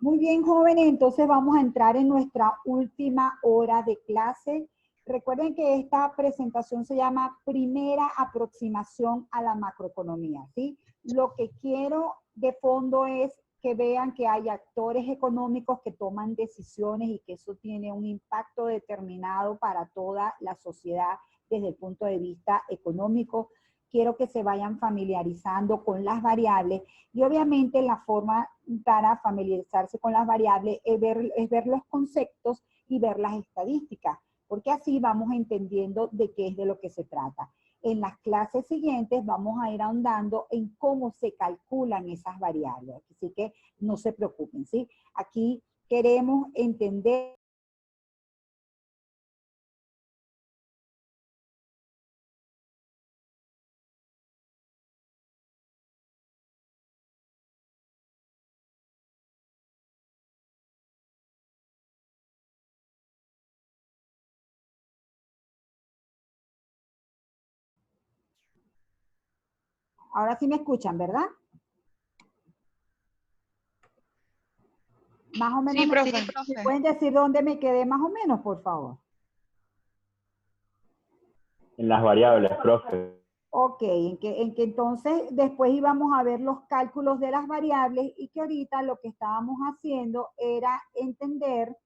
Muy bien, jóvenes, entonces vamos a entrar en nuestra última hora de clase. Recuerden que esta presentación se llama Primera Aproximación a la Macroeconomía, ¿sí? Lo que quiero de fondo es que vean que hay actores económicos que toman decisiones y que eso tiene un impacto determinado para toda la sociedad desde el punto de vista económico. Quiero que se vayan familiarizando con las variables y obviamente la forma para familiarizarse con las variables es ver los conceptos y ver las estadísticas, porque así vamos entendiendo de qué es de lo que se trata. En las clases siguientes vamos a ir ahondando en cómo se calculan esas variables, así que no se preocupen, ¿sí? Aquí queremos entender. Ahora sí me escuchan, ¿verdad? Más o menos Sí, profe. ¿me pueden decir dónde me quedé más o menos, por favor? En las variables, profe. Ok, en que entonces después íbamos a ver los cálculos de las variables y que ahorita lo que estábamos haciendo era entender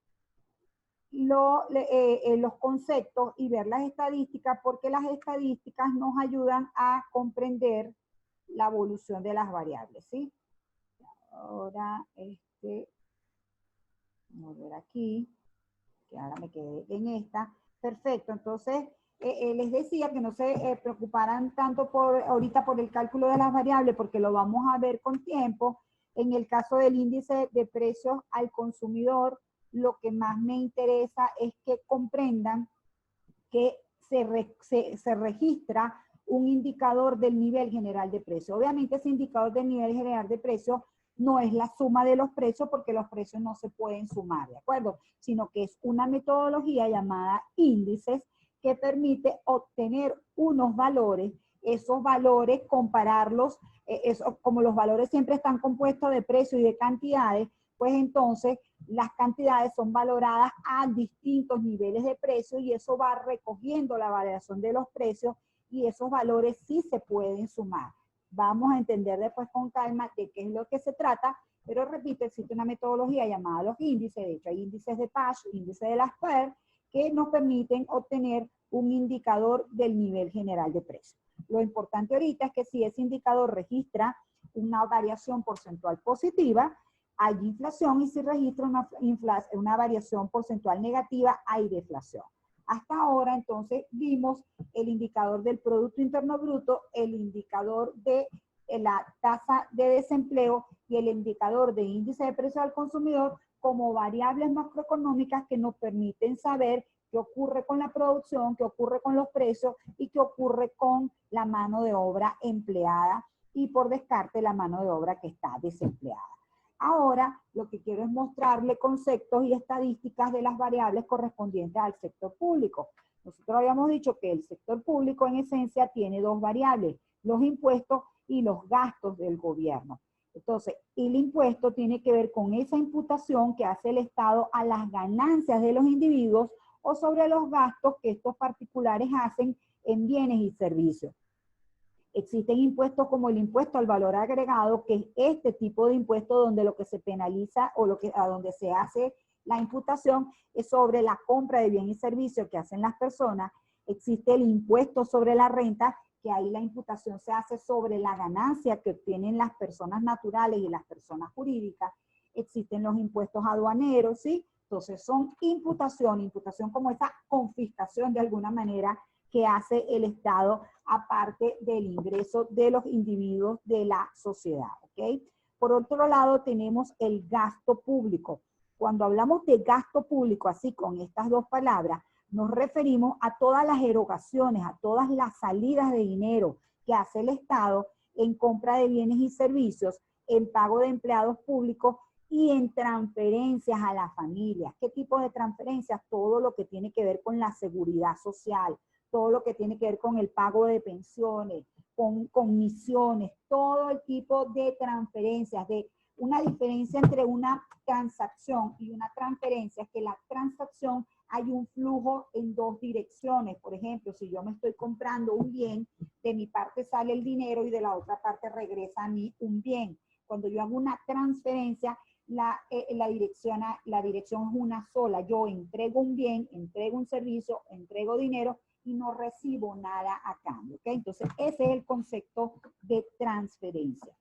los conceptos y ver las estadísticas, porque las estadísticas nos ayudan a comprender la evolución de las variables, ¿sí? Ahora, vamos a ver aquí, que ahora me quedé en esta. Perfecto, entonces les decía que no se preocuparan tanto ahorita por el cálculo de las variables, porque lo vamos a ver con tiempo. En el caso del índice de precios al consumidor, lo que más me interesa es que comprendan que se registra un indicador del nivel general de precio. Obviamente ese indicador del nivel general de precio no es la suma de los precios porque los precios no se pueden sumar, ¿de acuerdo? Sino que es una metodología llamada índices que permite obtener unos valores, esos valores compararlos, como los valores siempre están compuestos de precio y de cantidades, pues entonces las cantidades son valoradas a distintos niveles de precio y eso va recogiendo la variación de los precios y esos valores sí se pueden sumar. Vamos a entender después con calma de qué es lo que se trata, pero repito, existe una metodología llamada los índices, de hecho hay índices de Pasch, índices de Laspers, que nos permiten obtener un indicador del nivel general de precio. Lo importante ahorita es que si ese indicador registra una variación porcentual positiva, hay inflación, y si registra una variación porcentual negativa, hay deflación. Hasta ahora, entonces, vimos el indicador del Producto Interno Bruto, el indicador de la tasa de desempleo y el indicador de índice de precio al consumidor como variables macroeconómicas que nos permiten saber qué ocurre con la producción, qué ocurre con los precios y qué ocurre con la mano de obra empleada y por descarte la mano de obra que está desempleada. Ahora, lo que quiero es mostrarle conceptos y estadísticas de las variables correspondientes al sector público. Nosotros habíamos dicho que el sector público en esencia tiene dos variables, los impuestos y los gastos del gobierno. Entonces, el impuesto tiene que ver con esa imputación que hace el Estado a las ganancias de los individuos o sobre los gastos que estos particulares hacen en bienes y servicios. Existen impuestos como el impuesto al valor agregado, que es este tipo de impuesto donde lo que se penaliza o a donde se hace la imputación es sobre la compra de bienes y servicios que hacen las personas. Existe el impuesto sobre la renta, que ahí la imputación se hace sobre la ganancia que obtienen las personas naturales y las personas jurídicas. Existen los impuestos aduaneros, ¿sí? Entonces son imputación como esa confiscación de alguna manera que hace el Estado aparte del ingreso de los individuos de la sociedad, ¿ok? Por otro lado, tenemos el gasto público. Cuando hablamos de gasto público, así con estas dos palabras, nos referimos a todas las erogaciones, a todas las salidas de dinero que hace el Estado en compra de bienes y servicios, en pago de empleados públicos y en transferencias a las familias. ¿Qué tipo de transferencias? Todo lo que tiene que ver con la seguridad social, todo lo que tiene que ver con el pago de pensiones, con misiones, todo el tipo de transferencias, de Una diferencia entre una transacción y una transferencia es que la transacción hay un flujo en dos direcciones. Por ejemplo, si yo me estoy comprando un bien, de mi parte sale el dinero y de la otra parte regresa a mí un bien. Cuando yo hago una transferencia, la dirección es una sola. Yo entrego un bien, entrego un servicio, entrego dinero y no recibo nada a cambio. ¿Okay? Entonces, ese es el concepto de transferencia.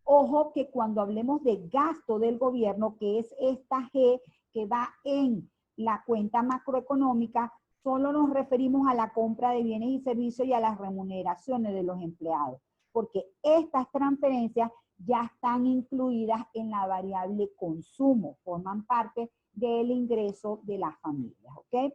Ojo que cuando hablemos de gasto del gobierno, que es esta G que va en la cuenta macroeconómica, solo nos referimos a la compra de bienes y servicios y a las remuneraciones de los empleados, porque estas transferencias ya están incluidas en la variable consumo, forman parte del ingreso de las familias, ¿ok?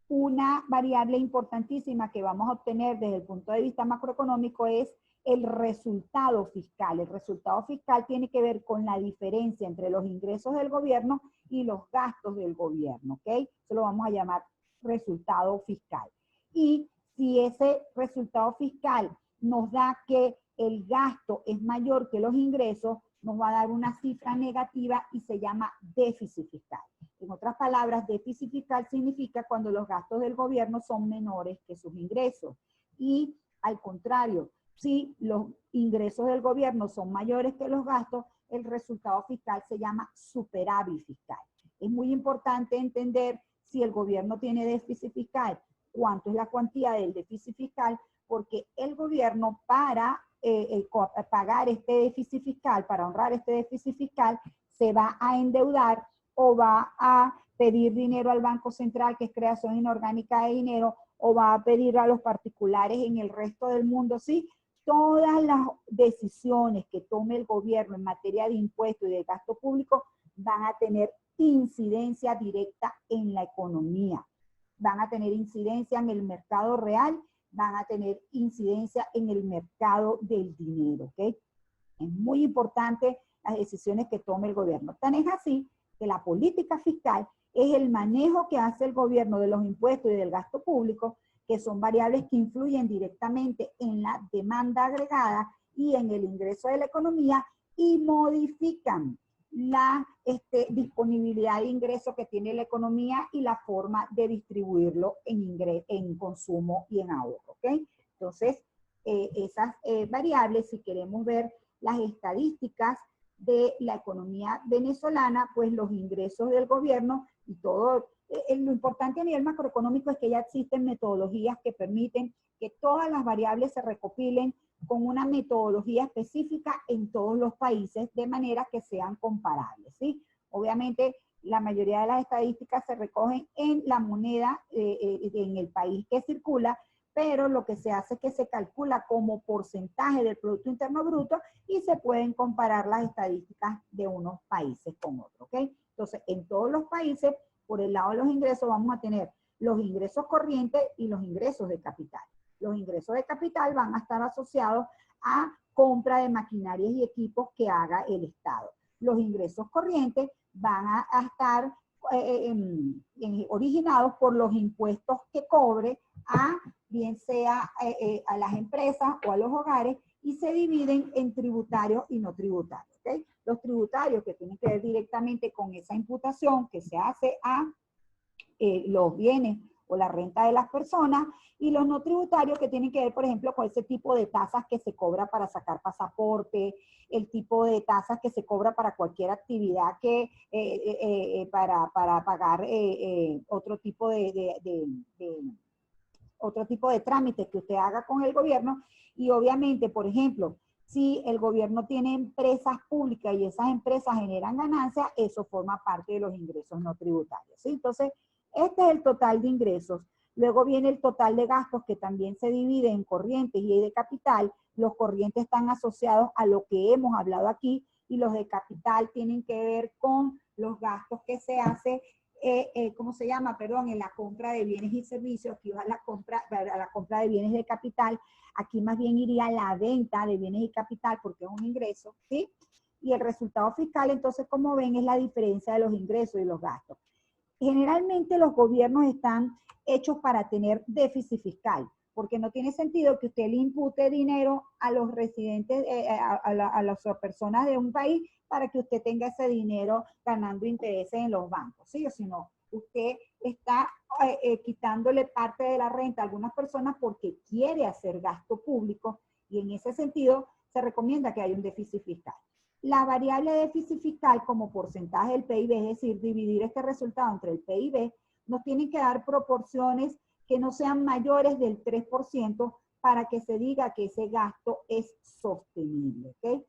Una variable importantísima que vamos a obtener desde el punto de vista macroeconómico es el resultado fiscal. El resultado fiscal tiene que ver con la diferencia entre los ingresos del gobierno y los gastos del gobierno, ¿ok? Eso lo vamos a llamar resultado fiscal. Y si ese resultado fiscal nos da que el gasto es mayor que los ingresos, nos va a dar una cifra negativa y se llama déficit fiscal. En otras palabras, déficit fiscal significa cuando los gastos del gobierno son menores que sus ingresos. Y al contrario, si los ingresos del gobierno son mayores que los gastos, el resultado fiscal se llama superávit fiscal. Es muy importante entender si el gobierno tiene déficit fiscal, cuánto es la cuantía del déficit fiscal, porque el gobierno para pagar este déficit fiscal, para honrar este déficit fiscal, se va a endeudar o va a pedir dinero al Banco Central, que es creación inorgánica de dinero, o va a pedir a los particulares en el resto del mundo, ¿sí? Todas las decisiones que tome el gobierno en materia de impuestos y de gasto público van a tener incidencia directa en la economía. Van a tener incidencia en el mercado real, van a tener incidencia en el mercado del dinero, ¿ok? Es muy importante las decisiones que tome el gobierno. Tan es así que la política fiscal es el manejo que hace el gobierno de los impuestos y del gasto público, que son variables que influyen directamente en la demanda agregada y en el ingreso de la economía y modifican la disponibilidad de ingresos que tiene la economía y la forma de distribuirlo en consumo y en ahorro, ¿ok? Entonces, esas variables, si queremos ver las estadísticas de la economía venezolana, pues los ingresos del gobierno y todo, lo importante a nivel macroeconómico es que ya existen metodologías que permiten que todas las variables se recopilen con una metodología específica en todos los países de manera que sean comparables, ¿sí? Obviamente, la mayoría de las estadísticas se recogen en la moneda en el país que circula, pero lo que se hace es que se calcula como porcentaje del Producto Interno Bruto y se pueden comparar las estadísticas de unos países con otros, ¿ok? Entonces, en todos los países, por el lado de los ingresos, vamos a tener los ingresos corrientes y los ingresos de capital. Los ingresos de capital van a estar asociados a compra de maquinarias y equipos que haga el Estado. Los ingresos corrientes van a estar originados por los impuestos que cobre a bien sea a las empresas o a los hogares y se dividen en tributarios y no tributarios, ¿okay? Los tributarios que tienen que ver directamente con esa imputación que se hace a los bienes o la renta de las personas y los no tributarios que tienen que ver, por ejemplo, con ese tipo de tasas que se cobra para sacar pasaporte, el tipo de tasas que se cobra para cualquier actividad que, para pagar otro tipo otro tipo de trámites que usted haga con el gobierno y obviamente, por ejemplo, si el gobierno tiene empresas públicas y esas empresas generan ganancias, eso forma parte de los ingresos no tributarios, ¿sí? Entonces, este es el total de ingresos. Luego viene el total de gastos que también se divide en corrientes y de capital. Los corrientes están asociados a lo que hemos hablado aquí y los de capital tienen que ver con los gastos que se hace ¿cómo se llama? Perdón, en la compra de bienes y servicios. Aquí va la compra de bienes de capital. Aquí más bien iría la venta de bienes y capital porque es un ingreso, ¿sí? Y el resultado fiscal, entonces, como ven, es la diferencia de los ingresos y los gastos. Generalmente los gobiernos están hechos para tener déficit fiscal. porque no tiene sentido que usted le impute dinero a los residentes, a las personas de un país para que usted tenga ese dinero ganando intereses en los bancos, ¿sí? O si no, usted está quitándole parte de la renta a algunas personas porque quiere hacer gasto público y en ese sentido se recomienda que haya un déficit fiscal. La variable de déficit fiscal como porcentaje del PIB, es decir, dividir este resultado entre el PIB, nos tienen que dar proporciones que no sean mayores del 3% para que se diga que ese gasto es sostenible, ¿ok?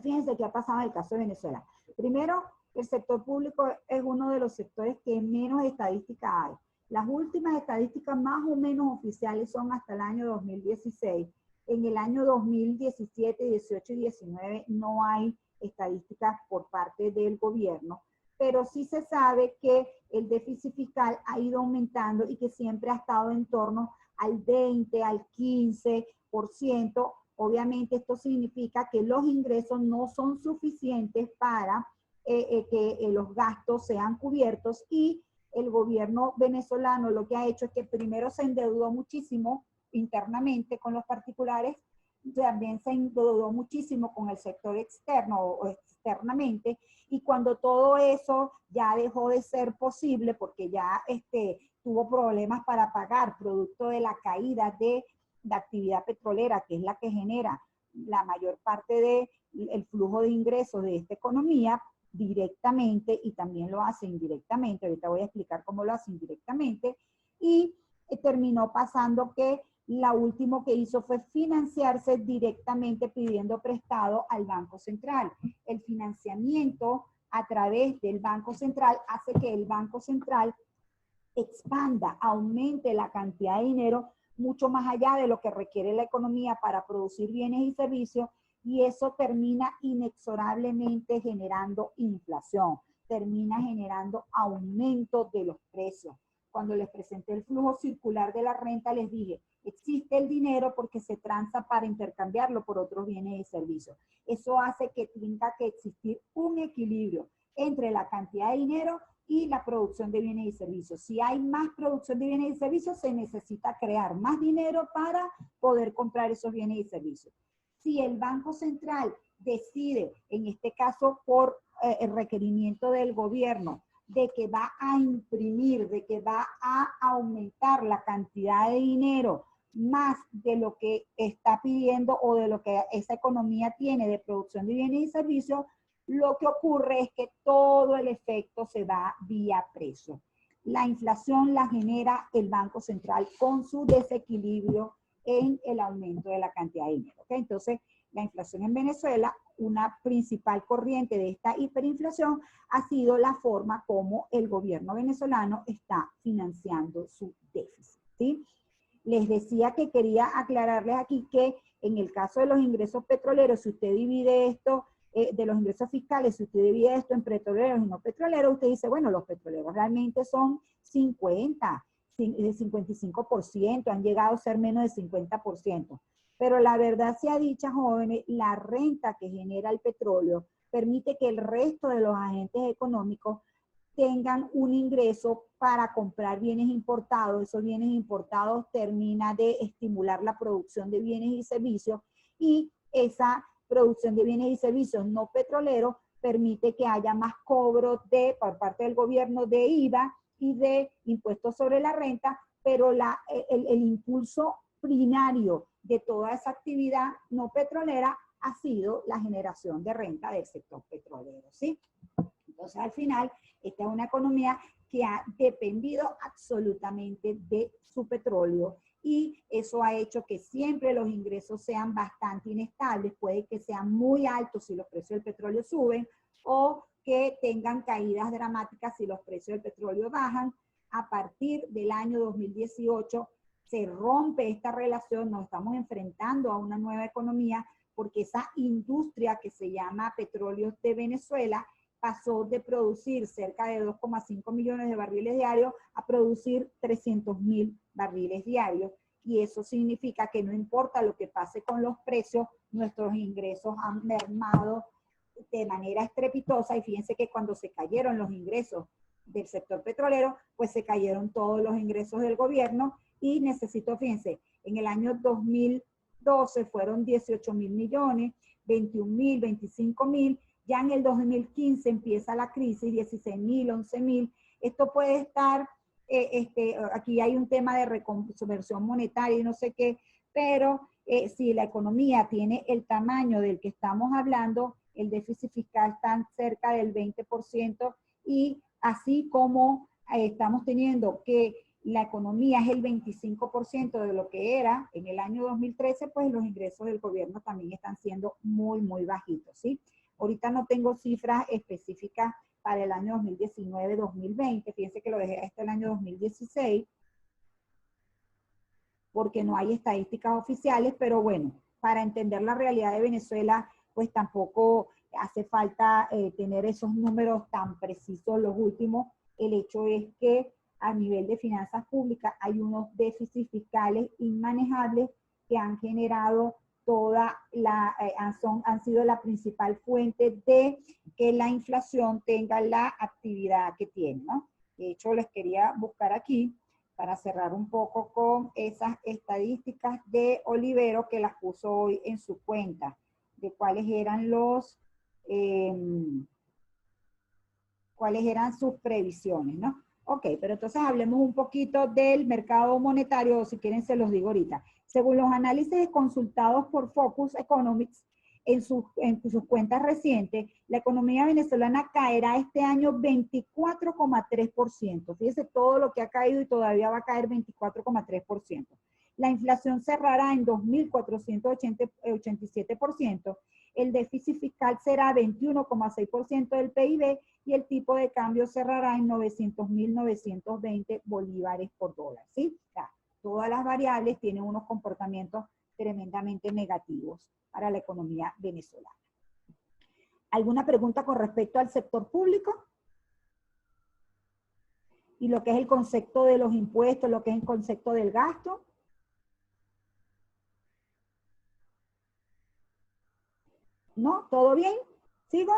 Fíjense qué ha pasado en el caso de Venezuela. Primero, el sector público es uno de los sectores que menos estadísticas hay. Las últimas estadísticas más o menos oficiales son hasta el año 2016. En el año 2017, 18 y 19 no hay estadísticas por parte del gobierno, pero sí se sabe que el déficit fiscal ha ido aumentando y que siempre ha estado en torno al 20, al 15%. Obviamente esto significa que los ingresos no son suficientes para que los gastos sean cubiertos y el gobierno venezolano lo que ha hecho es que primero se endeudó muchísimo internamente con los particulares, también se endeudó muchísimo con el sector externo o externamente, y cuando todo eso ya dejó de ser posible porque ya tuvo problemas para pagar producto de la caída de la actividad petrolera, que es la que genera la mayor parte del flujo de ingresos de esta economía directamente y también lo hace indirectamente, ahorita voy a explicar cómo lo hace indirectamente, y terminó pasando que la última que hizo fue financiarse directamente pidiendo prestado al Banco Central. El financiamiento a través del Banco Central hace que el Banco Central expanda, aumente la cantidad de dinero mucho más allá de lo que requiere la economía para producir bienes y servicios, y eso termina inexorablemente generando inflación, termina generando aumento de los precios. Cuando les presenté el flujo circular de la renta, les dije, existe el dinero porque se transa para intercambiarlo por otros bienes y servicios. Eso hace que tenga que existir un equilibrio entre la cantidad de dinero y la producción de bienes y servicios. Si hay más producción de bienes y servicios, se necesita crear más dinero para poder comprar esos bienes y servicios. Si el Banco Central decide, en este caso por el requerimiento del gobierno, de que va a imprimir, de que va a aumentar la cantidad de dinero más de lo que está pidiendo o de lo que esa economía tiene de producción de bienes y servicios, lo que ocurre es que todo el efecto se va vía precio. La inflación la genera el Banco Central con su desequilibrio en el aumento de la cantidad de dinero. ¿Okay? Entonces, la inflación en Venezuela, una principal corriente de esta hiperinflación, ha sido la forma como el gobierno venezolano está financiando su déficit, ¿sí? Les decía que quería aclararles aquí que en el caso de los ingresos petroleros, si usted divide esto, de los ingresos fiscales, si usted divide esto en petroleros y no petroleros, usted dice, bueno, los petroleros realmente son 55%, han llegado a ser menos de 50%. Pero la verdad sea dicha, jóvenes, la renta que genera el petróleo permite que el resto de los agentes económicos tengan un ingreso para comprar bienes importados. Esos bienes importados termina de estimular la producción de bienes y servicios, y esa producción de bienes y servicios no petroleros permite que haya más cobros por parte del gobierno de IVA y de impuestos sobre la renta, pero el impulso primario de toda esa actividad no petrolera ha sido la generación de renta del sector petrolero, ¿sí? Entonces, al final, esta es una economía que ha dependido absolutamente de su petróleo, y eso ha hecho que siempre los ingresos sean bastante inestables. Puede que sean muy altos si los precios del petróleo suben, o que tengan caídas dramáticas si los precios del petróleo bajan. A partir del año 2018 se rompe esta relación, nos estamos enfrentando a una nueva economía, porque esa industria que se llama Petróleos de Venezuela pasó de producir cerca de 2,5 millones de barriles diarios a producir 300.000 barriles diarios. Y eso significa que no importa lo que pase con los precios, nuestros ingresos han mermado de manera estrepitosa. Y fíjense que cuando se cayeron los ingresos del sector petrolero, pues se cayeron todos los ingresos del gobierno. Y necesito, fíjense, En el año 2012 fueron 18.000 millones, 21.000, 25.000. Ya en el 2015 empieza la crisis, 16.000, 11.000. Esto puede estar, aquí hay un tema de reconversión monetaria y no sé qué, pero si la economía tiene el tamaño del que estamos hablando, el déficit fiscal está cerca del 20%, y así como estamos teniendo que la economía es el 25% de lo que era en el año 2013, pues los ingresos del gobierno también están siendo muy, muy bajitos, ¿sí? Ahorita no tengo cifras específicas para el año 2019-2020, fíjense que lo dejé hasta el año 2016, porque no hay estadísticas oficiales, pero bueno, para entender la realidad de Venezuela, pues tampoco hace falta tener esos números tan precisos los últimos. El hecho es que a nivel de finanzas públicas hay unos déficits fiscales inmanejables que han generado han sido la principal fuente de que la inflación tenga la actividad que tiene, ¿no? De hecho, les quería buscar aquí para cerrar un poco con esas estadísticas de Olivero, que las puso hoy en su cuenta, de cuáles eran cuáles eran sus previsiones, ¿no? Ok, pero entonces hablemos un poquito del mercado monetario, o si quieren se los digo ahorita. Según los análisis consultados por Focus Economics en sus cuentas recientes, la economía venezolana caerá este año 24,3%. Fíjense todo lo que ha caído y todavía va a caer 24,3%. La inflación cerrará en 2.487%. El déficit fiscal será 21,6% del PIB y el tipo de cambio cerrará en 900.920 bolívares por dólar, ¿sí? O sea, todas las variables tienen unos comportamientos tremendamente negativos para la economía venezolana. ¿Alguna pregunta con respecto al sector público? Y lo que es el concepto de los impuestos, lo que es el concepto del gasto. ¿No? ¿Todo bien? ¿Sigo?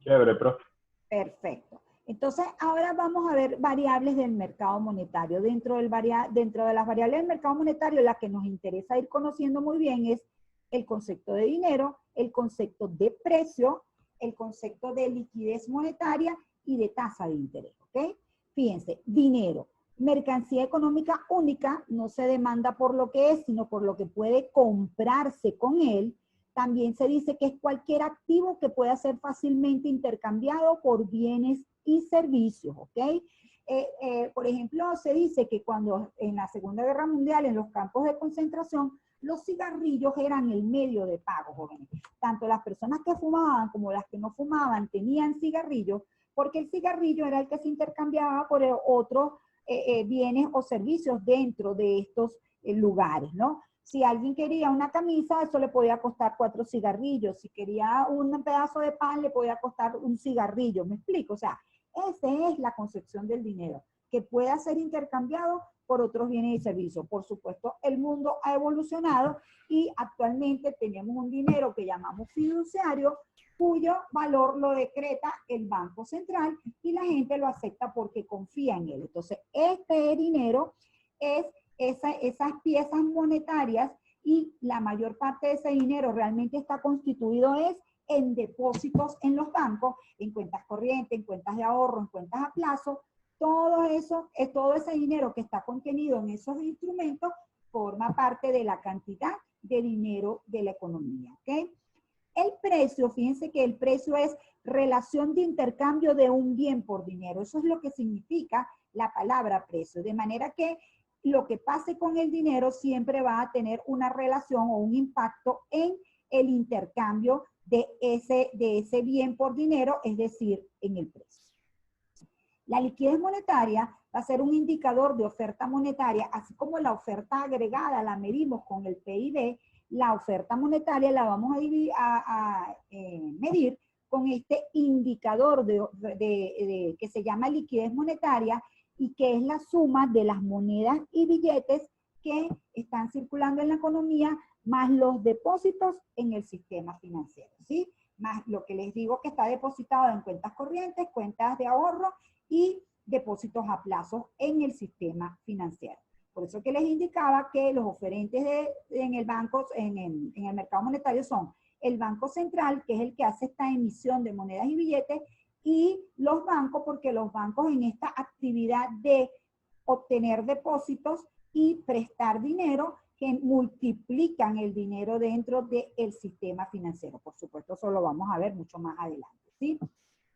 Chévere, profe. Perfecto. Entonces, ahora vamos a ver variables del mercado monetario. Dentro de las variables del mercado monetario, la que nos interesa ir conociendo muy bien es el concepto de dinero, el concepto de precio, el concepto de liquidez monetaria y de tasa de interés, ¿ok? Fíjense, dinero, mercancía económica única, no se demanda por lo que es, sino por lo que puede comprarse con él. También se dice que es cualquier activo que pueda ser fácilmente intercambiado por bienes y servicios, ¿ok? Por ejemplo, se dice que cuando en la Segunda Guerra Mundial, en los campos de concentración, los cigarrillos eran el medio de pago, jóvenes. Tanto las personas que fumaban como las que no fumaban tenían cigarrillos, porque el cigarrillo era el que se intercambiaba por otros bienes o servicios dentro de estos lugares, ¿no? Si alguien quería una camisa, eso le podía costar 4 cigarrillos. Si quería un pedazo de pan, le podía costar un cigarrillo. ¿Me explico? O sea, esa es la concepción del dinero, que pueda ser intercambiado por otros bienes y servicios. Por supuesto, el mundo ha evolucionado y actualmente tenemos un dinero que llamamos fiduciario, cuyo valor lo decreta el Banco Central y la gente lo acepta porque confía en él. Entonces, este dinero es esas piezas monetarias, y la mayor parte de ese dinero realmente está constituido en depósitos en los bancos, en cuentas corrientes, en cuentas de ahorro, en cuentas a plazo. Todo ese dinero que está contenido en esos instrumentos forma parte de la cantidad de dinero de la economía, ¿ok? El precio, fíjense que el precio es relación de intercambio de un bien por dinero. Eso es lo que significa la palabra precio. De manera que lo que pase con el dinero siempre va a tener una relación o un impacto en el intercambio de ese bien por dinero, es decir, en el precio. La liquidez monetaria va a ser un indicador de oferta monetaria, así como la oferta agregada la medimos con el PIB, la oferta monetaria la vamos a medir con este indicador que se llama liquidez monetaria, y que es la suma de las monedas y billetes que están circulando en la economía más los depósitos en el sistema financiero, ¿sí? más lo que les digo que está depositado en cuentas corrientes, cuentas de ahorro y depósitos a plazo en el sistema financiero. Por eso que les indicaba que los oferentes en el banco, en el mercado monetario son el Banco Central, que es el que hace esta emisión de monedas y billetes, y los bancos, porque los bancos en esta actividad de obtener depósitos y prestar dinero, que multiplican el dinero dentro del sistema financiero. Por supuesto, eso lo vamos a ver mucho más adelante, ¿sí?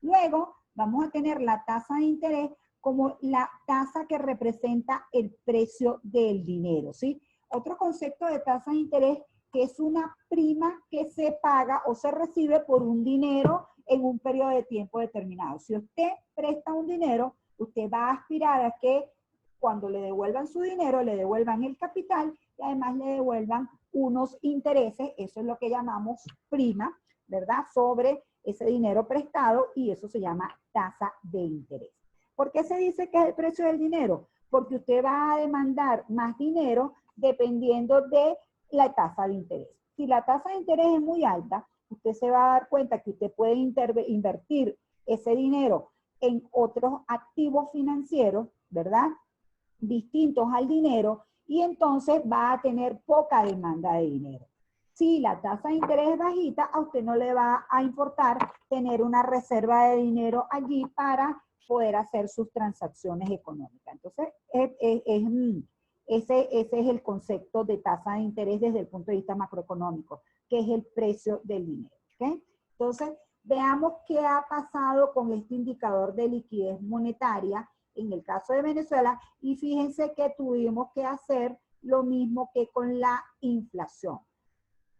Luego, vamos a tener la tasa de interés como la tasa que representa el precio del dinero, ¿sí? Otro concepto de tasa de interés, que es una prima que se paga o se recibe por un dinero en un periodo de tiempo determinado. Si usted presta un dinero, usted va a aspirar a que cuando le devuelvan su dinero, le devuelvan el capital y además le devuelvan unos intereses, eso es lo que llamamos prima, ¿verdad? Sobre ese dinero prestado, y eso se llama tasa de interés. ¿Por qué se dice que es el precio del dinero? Porque usted va a demandar más dinero dependiendo de la tasa de interés. Si la tasa de interés es muy alta, usted se va a dar cuenta que usted puede invertir ese dinero en otros activos financieros, ¿verdad? Distintos al dinero, y entonces va a tener poca demanda de dinero. Si la tasa de interés es bajita, a usted no le va a importar tener una reserva de dinero allí para poder hacer sus transacciones económicas. Entonces, ese es el concepto de tasa de interés desde el punto de vista macroeconómico, que es el precio del dinero, ¿okay? Entonces, veamos qué ha pasado con este indicador de liquidez monetaria en el caso de Venezuela, y fíjense que tuvimos que hacer lo mismo que con la inflación.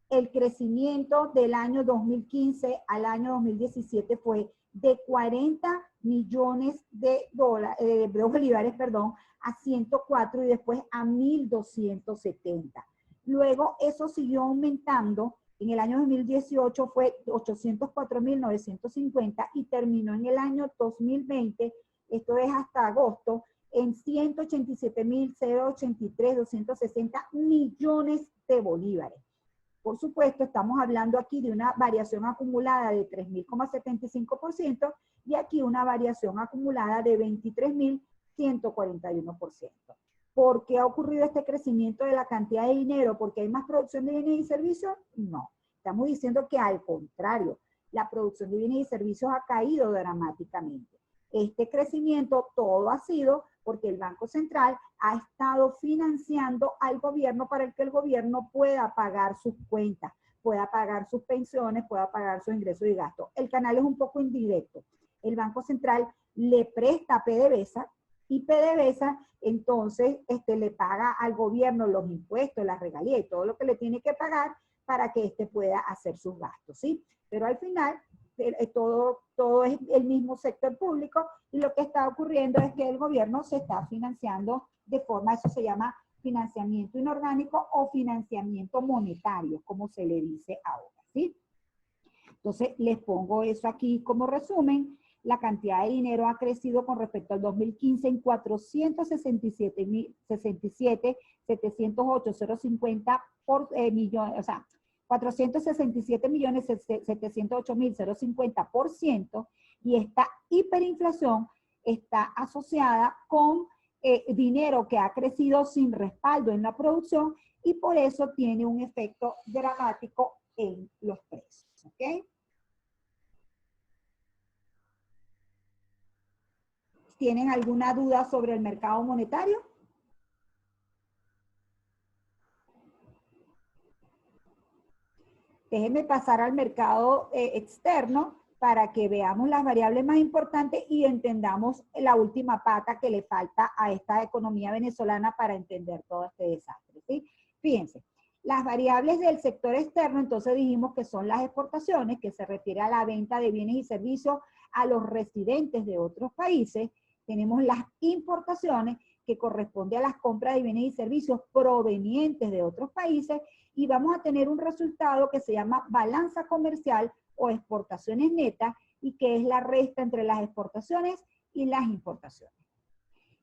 El crecimiento del año 2015 al año 2017 fue de 40 millones de bolívares, perdón, a 104 y después a 1.270. Luego eso siguió aumentando. En el año 2018 fue 804.950 y terminó en el año 2020, esto es hasta agosto, en 187.083.260 millones de bolívares. Por supuesto, estamos hablando aquí de una variación acumulada de 3.075% y aquí una variación acumulada de 23.141%. ¿Por qué ha ocurrido este crecimiento de la cantidad de dinero? ¿Porque hay más producción de bienes y servicios? No. Estamos diciendo que al contrario, la producción de bienes y servicios ha caído dramáticamente. Este crecimiento todo ha sido porque el Banco Central ha estado financiando al gobierno para que el gobierno pueda pagar sus cuentas, pueda pagar sus pensiones, pueda pagar sus ingresos y gastos. El canal es un poco indirecto. El Banco Central le presta a PDVSA y PDVSA entonces le paga al gobierno los impuestos, las regalías y todo lo que le tiene que pagar para que pueda hacer sus gastos, ¿sí? Pero al final todo es el mismo sector público, y lo que está ocurriendo es que el gobierno se está financiando de forma, eso se llama financiamiento inorgánico o financiamiento monetario, como se le dice ahora, ¿sí? Entonces, les pongo eso aquí como resumen. La cantidad de dinero ha crecido con respecto al 2015 en 467.708.050 millones, o sea, 467.708.050%, y esta hiperinflación está asociada con dinero que ha crecido sin respaldo en la producción, y por eso tiene un efecto dramático en los precios, ¿ok? ¿Tienen alguna duda sobre el mercado monetario? Déjenme pasar al mercado externo para que veamos las variables más importantes y entendamos la última pata que le falta a esta economía venezolana para entender todo este desastre, ¿sí? Fíjense, las variables del sector externo, entonces dijimos que son las exportaciones, que se refiere a la venta de bienes y servicios a los residentes de otros países. Tenemos las importaciones, que corresponde a las compras de bienes y servicios provenientes de otros países, y vamos a tener un resultado que se llama balanza comercial o exportaciones netas, y que es la resta entre las exportaciones y las importaciones.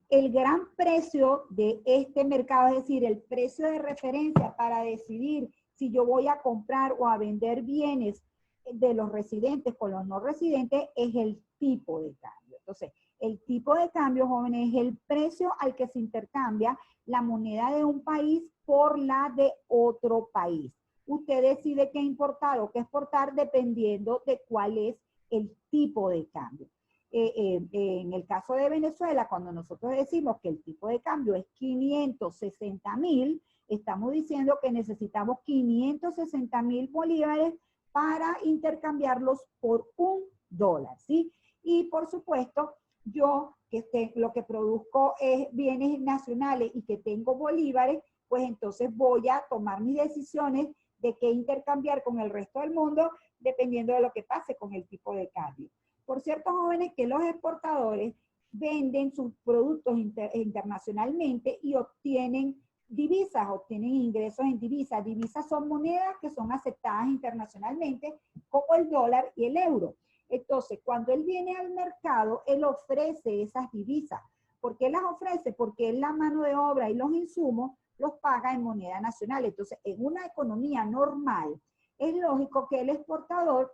El gran precio de este mercado, es decir, el precio de referencia para decidir si yo voy a comprar o a vender bienes de los residentes con los no residentes es el tipo de cambio. Entonces, el tipo de cambio, jóvenes, es el precio al que se intercambia la moneda de un país por la de otro país. Usted decide qué importar o qué exportar dependiendo de cuál es el tipo de cambio. En el caso de Venezuela, cuando nosotros decimos que el tipo de cambio es 560.000, estamos diciendo que necesitamos 560.000 bolívares para intercambiarlos por $1, ¿sí? Y por supuesto, yo lo que produzco es bienes nacionales y que tengo bolívares, pues entonces voy a tomar mis decisiones de qué intercambiar con el resto del mundo, dependiendo de lo que pase con el tipo de cambio. Por cierto, jóvenes, que los exportadores venden sus productos internacionalmente y obtienen divisas, obtienen ingresos en divisas. Divisas son monedas que son aceptadas internacionalmente, como el dólar y el euro. Entonces, cuando él viene al mercado, él ofrece esas divisas. ¿Por qué las ofrece? Porque él la mano de obra y los insumos los paga en moneda nacional. Entonces, en una economía normal, es lógico que el exportador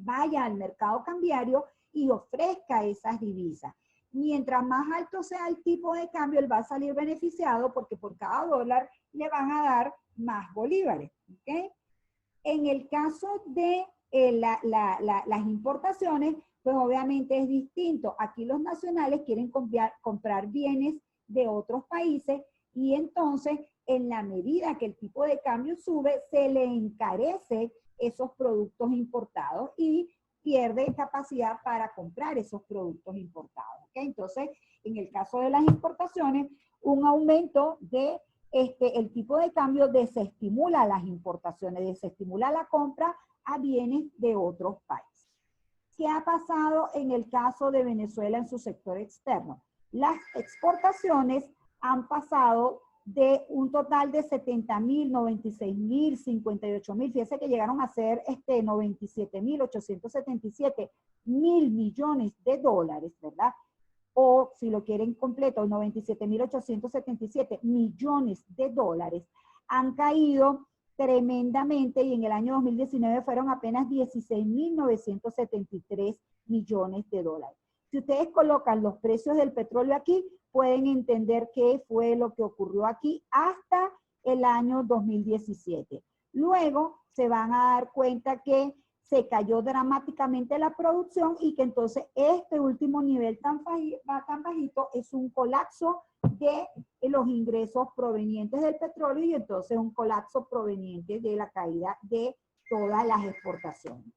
vaya al mercado cambiario y ofrezca esas divisas. Mientras más alto sea el tipo de cambio, él va a salir beneficiado porque por cada dólar le van a dar más bolívares. ¿Okay? En el caso de las importaciones, pues obviamente es distinto. Aquí los nacionales quieren comprar bienes de otros países y entonces en la medida que el tipo de cambio sube, se le encarece esos productos importados y pierde capacidad para comprar esos productos importados. ¿Okay? Entonces, en el caso de las importaciones, un aumento de el tipo de cambio desestimula las importaciones, desestimula la compra a bienes de otros países. ¿Qué ha pasado en el caso de Venezuela en su sector externo? Las exportaciones han pasado de un total de 70.000, 96.000, 58.000, fíjense que llegaron a ser 97.877 mil millones de dólares, ¿verdad? O si lo quieren completo, 97.877 millones de dólares, han caído tremendamente y en el año 2019 fueron apenas 16.973 millones de dólares. Si ustedes colocan los precios del petróleo aquí, pueden entender qué fue lo que ocurrió aquí hasta el año 2017. Luego se van a dar cuenta que se cayó dramáticamente la producción y que entonces este último nivel tan bajito es un colapso de los ingresos provenientes del petróleo y entonces un colapso proveniente de la caída de todas las exportaciones.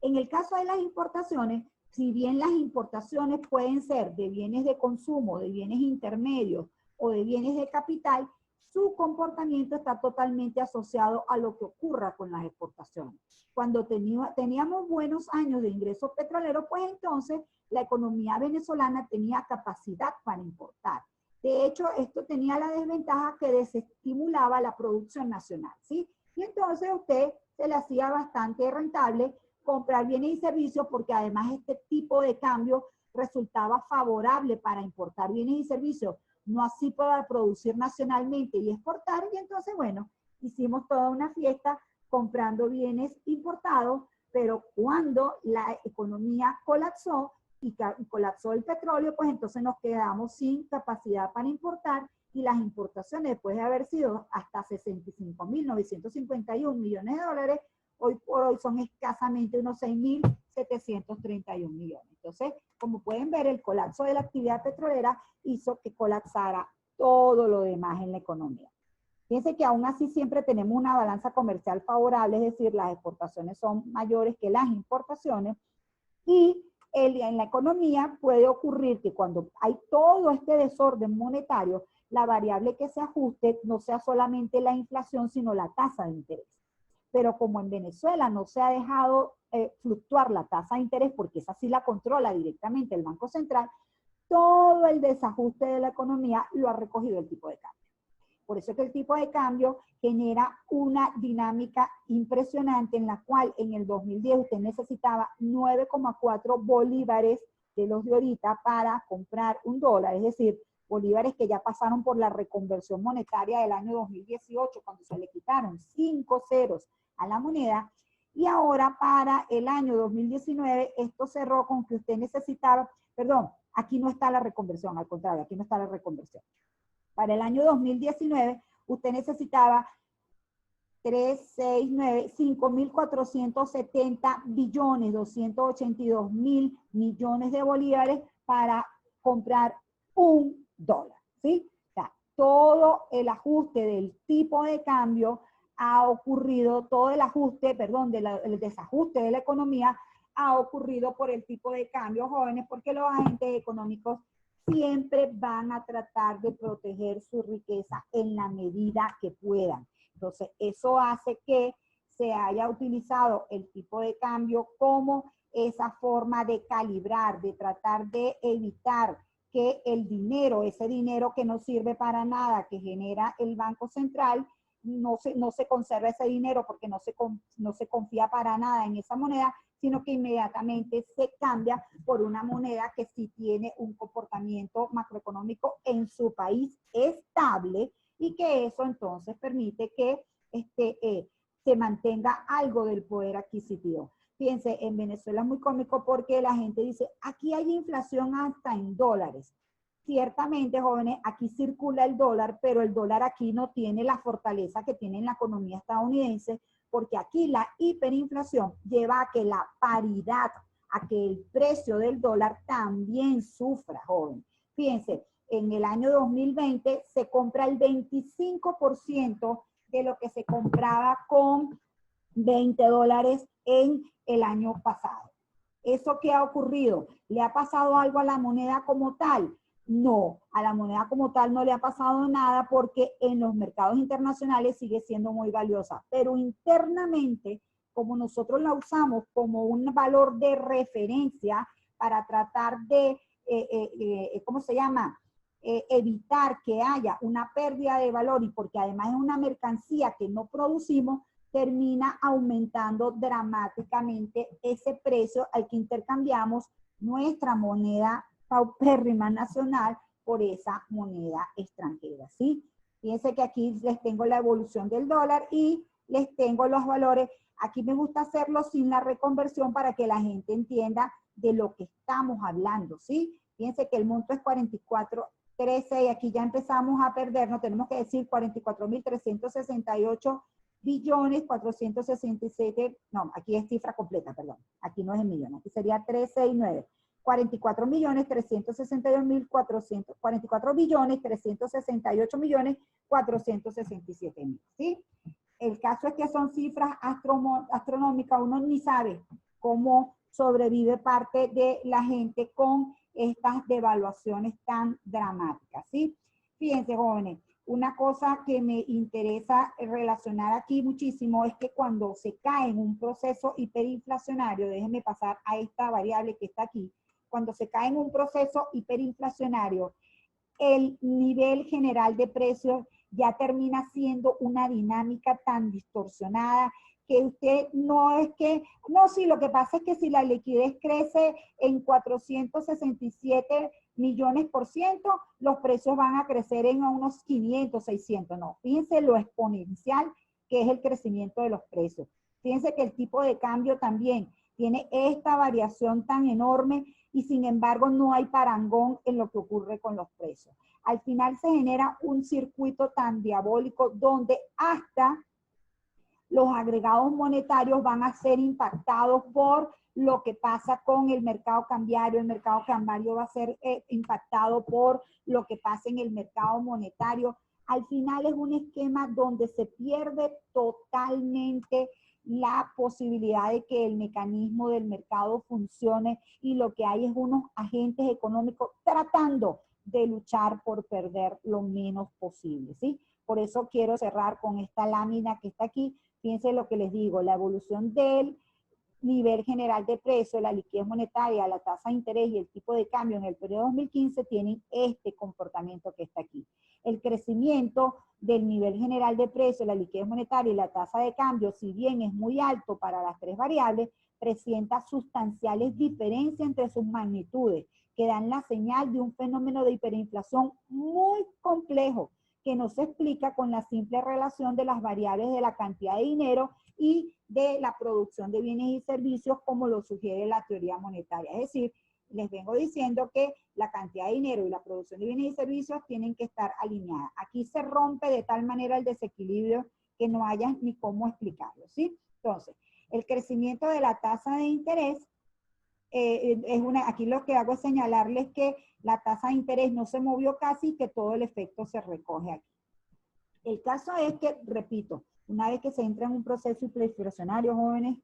En el caso de las importaciones, si bien las importaciones pueden ser de bienes de consumo, de bienes intermedios o de bienes de capital, su comportamiento está totalmente asociado a lo que ocurra con las exportaciones. Cuando teníamos buenos años de ingresos petroleros, pues entonces la economía venezolana tenía capacidad para importar. De hecho, esto tenía la desventaja que desestimulaba la producción nacional, ¿sí? Y entonces a usted se le hacía bastante rentable comprar bienes y servicios porque además este tipo de cambio resultaba favorable para importar bienes y servicios, no así para producir nacionalmente y exportar. Y entonces, bueno, hicimos toda una fiesta comprando bienes importados, pero cuando la economía colapsó y colapsó el petróleo, pues entonces nos quedamos sin capacidad para importar y las importaciones, después de haber sido hasta 65.951 millones de dólares, hoy por hoy son escasamente unos 6.731 millones. Entonces, como pueden ver, el colapso de la actividad petrolera hizo que colapsara todo lo demás en la economía. Fíjense que aún así siempre tenemos una balanza comercial favorable, es decir, las exportaciones son mayores que las importaciones y en la economía puede ocurrir que cuando hay todo este desorden monetario, la variable que se ajuste no sea solamente la inflación, sino la tasa de interés. Pero como en Venezuela no se ha dejado fluctuar la tasa de interés, porque esa sí la controla directamente el Banco Central, todo el desajuste de la economía lo ha recogido el tipo de cambio. Por eso es que el tipo de cambio genera una dinámica impresionante en la cual en el 2010 usted necesitaba 9,4 bolívares de los de ahorita para comprar un dólar, es decir, bolívares que ya pasaron por la reconversión monetaria del año 2018, cuando se le quitaron 5 ceros a la moneda, Y ahora para el año 2019, esto cerró con que usted necesitaba, perdón, aquí no está la reconversión, al contrario, aquí no está la reconversión. Para el año 2019, usted necesitaba 5.470 billones, 282 mil millones de bolívares para comprar un dólar, ¿sí? O sea, todo el ajuste del tipo de cambio ha ocurrido, todo el ajuste, perdón, el desajuste de la economía ha ocurrido por el tipo de cambio, jóvenes, porque los agentes económicos siempre van a tratar de proteger su riqueza en la medida que puedan. Entonces, eso hace que se haya utilizado el tipo de cambio como esa forma de calibrar, de tratar de evitar que el dinero, ese dinero que no sirve para nada, que genera el Banco Central, no se conserva ese dinero porque no se confía para nada en esa moneda, sino que inmediatamente se cambia por una moneda que sí tiene un comportamiento macroeconómico en su país estable, y que eso entonces permite que se mantenga algo del poder adquisitivo. Fíjense, en Venezuela es muy cómico porque la gente dice, aquí hay inflación hasta en dólares. Ciertamente, jóvenes, aquí circula el dólar, pero el dólar aquí no tiene la fortaleza que tiene en la economía estadounidense, porque aquí la hiperinflación lleva a que la paridad, a que el precio del dólar también sufra, jóvenes. Fíjense, en el año 2020 se compra el 25% de lo que se compraba con 20 dólares en el año pasado. ¿Eso qué ha ocurrido? ¿Le ha pasado algo a la moneda como tal? No, a la moneda como tal no le ha pasado nada porque en los mercados internacionales sigue siendo muy valiosa, pero internamente, como nosotros la usamos como un valor de referencia para tratar de, ¿cómo se llama? Evitar que haya una pérdida de valor, y porque además es una mercancía que no producimos, termina aumentando dramáticamente ese precio al que intercambiamos nuestra moneda paupérrima nacional por esa moneda extranjera, ¿sí? Fíjense que aquí les tengo la evolución del dólar y les tengo los valores. Aquí me gusta hacerlo sin la reconversión para que la gente entienda de lo que estamos hablando, ¿sí? Fíjense que el monto es 44.13 y aquí ya empezamos a perdernos, tenemos que decir 44.368 billones 467, no, aquí es cifra completa, perdón, aquí no es en millones, aquí sería 369, 44 millones 362 mil 400, 44 billones 368 millones 467 mil, ¿sí? El caso es que son cifras astronómicas, uno ni sabe cómo sobrevive parte de la gente con estas devaluaciones tan dramáticas, ¿sí? Fíjense, jóvenes, una cosa que me interesa relacionar aquí muchísimo es que cuando se cae en un proceso hiperinflacionario, déjenme pasar a esta variable que está aquí, cuando se cae en un proceso hiperinflacionario, el nivel general de precios ya termina siendo una dinámica tan distorsionada que usted no es que, no, sí, lo que pasa es que si la liquidez crece en 467 millones por ciento, los precios van a crecer en unos 500, 600, no. Fíjense lo exponencial que es el crecimiento de los precios. Fíjense que el tipo de cambio también tiene esta variación tan enorme y sin embargo no hay parangón en lo que ocurre con los precios. Al final se genera un circuito tan diabólico donde hasta los agregados monetarios van a ser impactados por lo que pasa con el mercado cambiario va a ser impactado por lo que pasa en el mercado monetario. Al final es un esquema donde se pierde totalmente la posibilidad de que el mecanismo del mercado funcione y lo que hay es unos agentes económicos tratando de luchar por perder lo menos posible, ¿sí? Por eso quiero cerrar con esta lámina que está aquí. Fíjense lo que les digo, la evolución del nivel general de precio, la liquidez monetaria, la tasa de interés y el tipo de cambio en el periodo 2015 tienen este comportamiento que está aquí. El crecimiento del nivel general de precio, la liquidez monetaria y la tasa de cambio, si bien es muy alto para las tres variables, presenta sustanciales diferencias entre sus magnitudes, que dan la señal de un fenómeno de hiperinflación muy complejo, que no se explica con la simple relación de las variables de la cantidad de dinero y de la producción de bienes y servicios como lo sugiere la teoría monetaria. Es decir, les vengo diciendo que la cantidad de dinero y la producción de bienes y servicios tienen que estar alineadas. Aquí se rompe de tal manera el desequilibrio que no haya ni cómo explicarlo, ¿sí? Entonces, el crecimiento de la tasa de interés aquí lo que hago es señalarles que la tasa de interés no se movió casi y que todo el efecto se recoge aquí. El caso es que, repito, una vez que se entra en un proceso hiperinflacionario, jóvenes,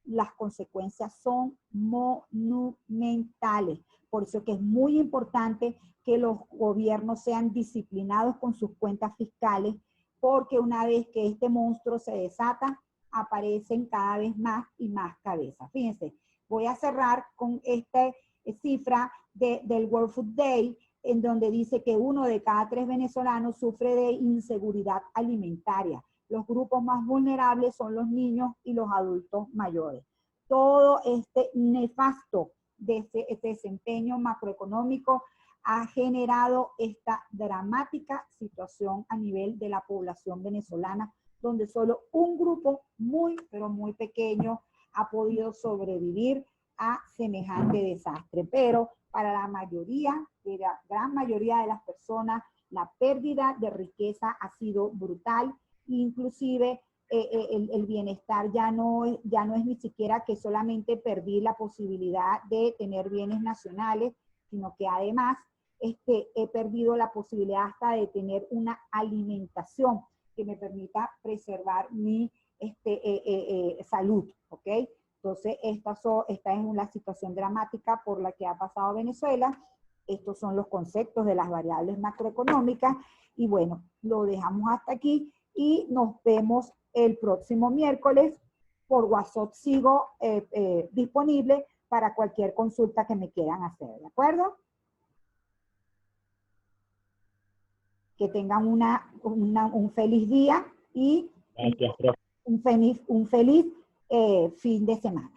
las consecuencias son monumentales. Por eso que es muy importante que los gobiernos sean disciplinados con sus cuentas fiscales, porque una vez que este monstruo se desata, aparecen cada vez más y más cabezas. Fíjense, voy a cerrar con esta cifra del World Food Day, en donde dice que 1 de cada 3 venezolanos sufre de inseguridad alimentaria. Los grupos más vulnerables son los niños y los adultos mayores. Todo este nefasto desempeño macroeconómico ha generado esta dramática situación a nivel de la población venezolana, donde solo un grupo muy, pero muy pequeño ha podido sobrevivir a semejante desastre. Pero para la mayoría, la gran mayoría de las personas, la pérdida de riqueza ha sido brutal. Inclusive el bienestar ya no es ni siquiera que solamente perdí la posibilidad de tener bienes nacionales, sino que además he perdido la posibilidad hasta de tener una alimentación que me permita preservar mi salud, ¿ok? Entonces, esta es una situación dramática por la que ha pasado Venezuela. Estos son los conceptos de las variables macroeconómicas. Y bueno, lo dejamos hasta aquí y nos vemos el próximo miércoles. Por WhatsApp sigo disponible para cualquier consulta que me quieran hacer, ¿de acuerdo? Que tengan un feliz día y Gracias, profe. un feliz fin de semana.